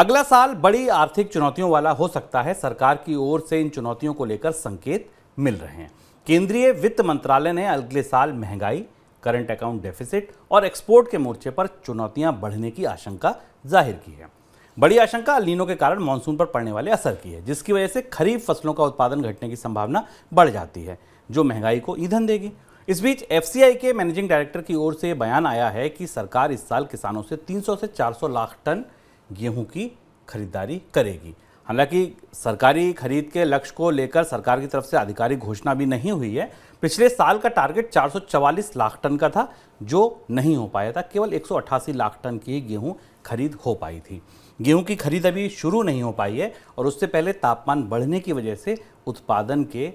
अगला साल बड़ी आर्थिक चुनौतियों वाला हो सकता है। सरकार की ओर से इन चुनौतियों को लेकर संकेत मिल रहे हैं। केंद्रीय वित्त मंत्रालय ने अगले साल महंगाई, करंट अकाउंट डेफिसिट और एक्सपोर्ट के मोर्चे पर चुनौतियां बढ़ने की आशंका जाहिर की है। बड़ी आशंका अल नीनो के कारण मानसून पर पड़ने वाले असर की है, जिसकी वजह से खरीफ फसलों का उत्पादन घटने की संभावना बढ़ जाती है, जो महंगाई को ईंधन देगी। इस बीच एफसीआई के मैनेजिंग डायरेक्टर की ओर से बयान आया है कि सरकार इस साल किसानों से 300 से 400 लाख टन गेहूं की खरीदारी करेगी। हालांकि सरकारी खरीद के लक्ष्य को लेकर सरकार की तरफ से आधिकारिक घोषणा भी नहीं हुई है। पिछले साल का टारगेट 444 लाख टन का था, जो नहीं हो पाया था। केवल 188 लाख टन की गेहूं खरीद हो पाई थी। गेहूं की खरीद अभी शुरू नहीं हो पाई है और उससे पहले तापमान बढ़ने की वजह से उत्पादन के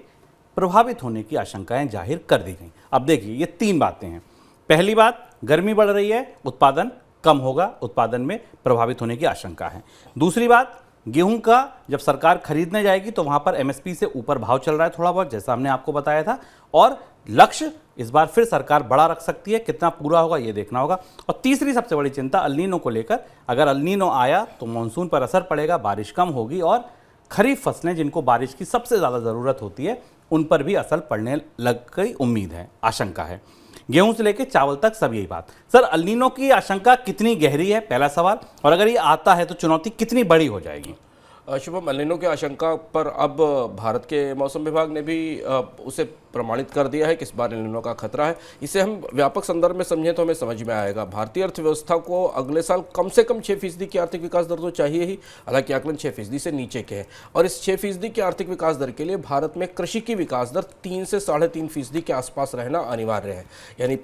प्रभावित होने की आशंकाएं जाहिर कर दी गई। अब देखिए, ये तीन बातें हैं। पहली बात, गर्मी बढ़ रही है, उत्पादन कम होगा, उत्पादन में प्रभावित होने की आशंका है। दूसरी बात, गेहूं का जब सरकार खरीदने जाएगी तो वहां पर एमएसपी से ऊपर भाव चल रहा है थोड़ा बहुत, जैसा हमने आपको बताया था। और लक्ष्य इस बार फिर सरकार बड़ा रख सकती है, कितना पूरा होगा ये देखना होगा। और तीसरी सबसे बड़ी चिंता अल नीनो को लेकर। अगर अल नीनो आया तो मानसून पर असर पड़ेगा, बारिश कम होगी और खरीफ फसलें जिनको बारिश की सबसे ज़्यादा ज़रूरत होती है उन पर भी असर पड़ने लग गई उम्मीद है, आशंका है। गेहूं से लेकर चावल तक सब यही बात। सर, अल नीनो की आशंका कितनी गहरी है, पहला सवाल, और अगर ये आता है तो चुनौती कितनी बड़ी हो जाएगी? शुभम, अल नीनो की आशंका पर अब भारत के मौसम विभाग ने भी उसे प्रमाणित कर दिया है कि इस बार एल नीनो का खतरा है। इसे हम व्यापक संदर्भ में समझें तो हमें समझ में आएगा। भारतीय अर्थव्यवस्था को अगले साल कम से कम 6% की आर्थिक विकास दर तो चाहिए ही। हालांकि आकलन 6% से नीचे के हैं और इस 6% की आर्थिक विकास दर के लिए भारत में कृषि की विकास दर 3 से 3.5% के आसपास रहना अनिवार्य है। यानी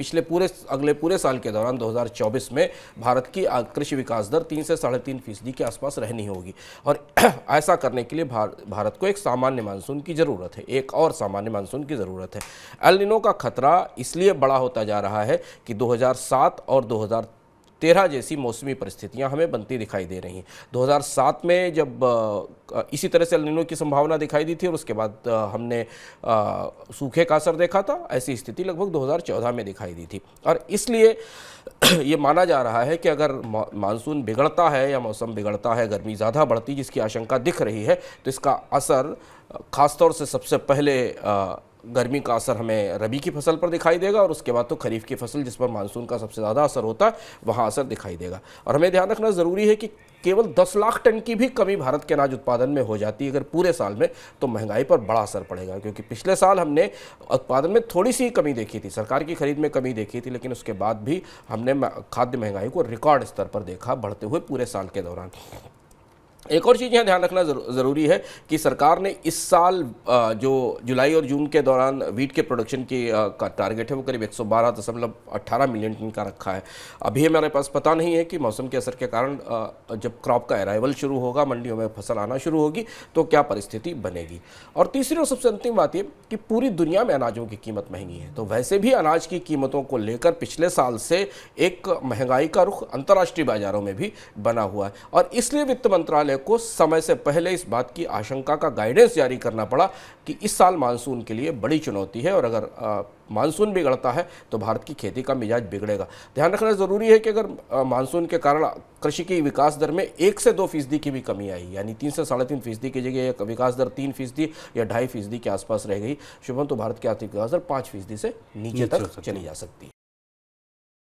अगले पूरे साल के दौरान 2024 में भारत की कृषि विकास दर 3 से 3.5% के आसपास रहनी होगी। और ऐसा करने के लिए भारत को एक सामान्य मानसून की ज़रूरत है, एक और सामान्य मानसून की ज़रूरत है। एल नीनो का खतरा इसलिए बड़ा होता जा रहा है कि 2007 और 2013 जैसी मौसमी परिस्थितियां हमें बनती दिखाई दे रही हैं। 2007 में जब इसी तरह से एल नीनो की संभावना दिखाई दी थी और उसके बाद हमने सूखे का असर देखा था, ऐसी स्थिति लगभग 2014 में दिखाई दी थी। और इसलिए ये माना जा रहा है कि अगर मानसून बिगड़ता है या मौसम बिगड़ता है, गर्मी ज़्यादा बढ़ती जिसकी आशंका दिख रही है, तो इसका असर ख़ासतौर से सबसे पहले गर्मी का असर हमें रबी की फसल पर दिखाई देगा और उसके बाद तो खरीफ की फसल जिस पर मानसून का सबसे ज़्यादा असर होता है वहाँ असर दिखाई देगा। और हमें ध्यान रखना ज़रूरी है कि केवल 10 लाख टन की भी कमी भारत के अनाज उत्पादन में हो जाती है अगर पूरे साल में, तो महंगाई पर बड़ा असर पड़ेगा। क्योंकि पिछले साल हमने उत्पादन में थोड़ी सी कमी देखी थी, सरकार की खरीद में कमी देखी थी, लेकिन उसके बाद भी हमने खाद्य महंगाई को रिकॉर्ड स्तर पर देखा बढ़ते हुए पूरे साल के दौरान। एक और चीज़ यहाँ ध्यान रखना ज़रूरी है कि सरकार ने इस साल जो जुलाई और जून के दौरान वीट के प्रोडक्शन की का टारगेट है वो करीब 112.18 मिलियन टन का रखा है। अभी हमारे पास पता नहीं है कि मौसम के असर के कारण जब क्रॉप का अराइवल शुरू होगा, मंडियों में फसल आना शुरू होगी, तो क्या परिस्थिति बनेगी। और तीसरी और सबसे अंतिम बात ये कि पूरी दुनिया में अनाजों की कीमत महंगी है, तो वैसे भी अनाज की कीमतों को लेकर पिछले साल से एक महंगाई का रुख अंतर्राष्ट्रीय बाजारों में भी बना हुआ है। और इसलिए वित्त मंत्रालय को समय से पहले इस बात की आशंका का गाइडेंस जारी करना पड़ा कि इस साल मानसून के लिए बड़ी चुनौती है और अगर मानसून बिगड़ता है तो भारत की खेती का मिजाज बिगड़ेगा। ध्यान रखना ज़रूरी है कि अगर मानसून के कारण कृषि की विकास दर में 1 से 2% की भी कमी आई, यानी 3 से 3.5% की जगह विकास दर 3% या 2.5% के आसपास रह गई, शुभम, तो भारत की आर्थिक विकास दर 5% से नीचे तक चली जा सकती है।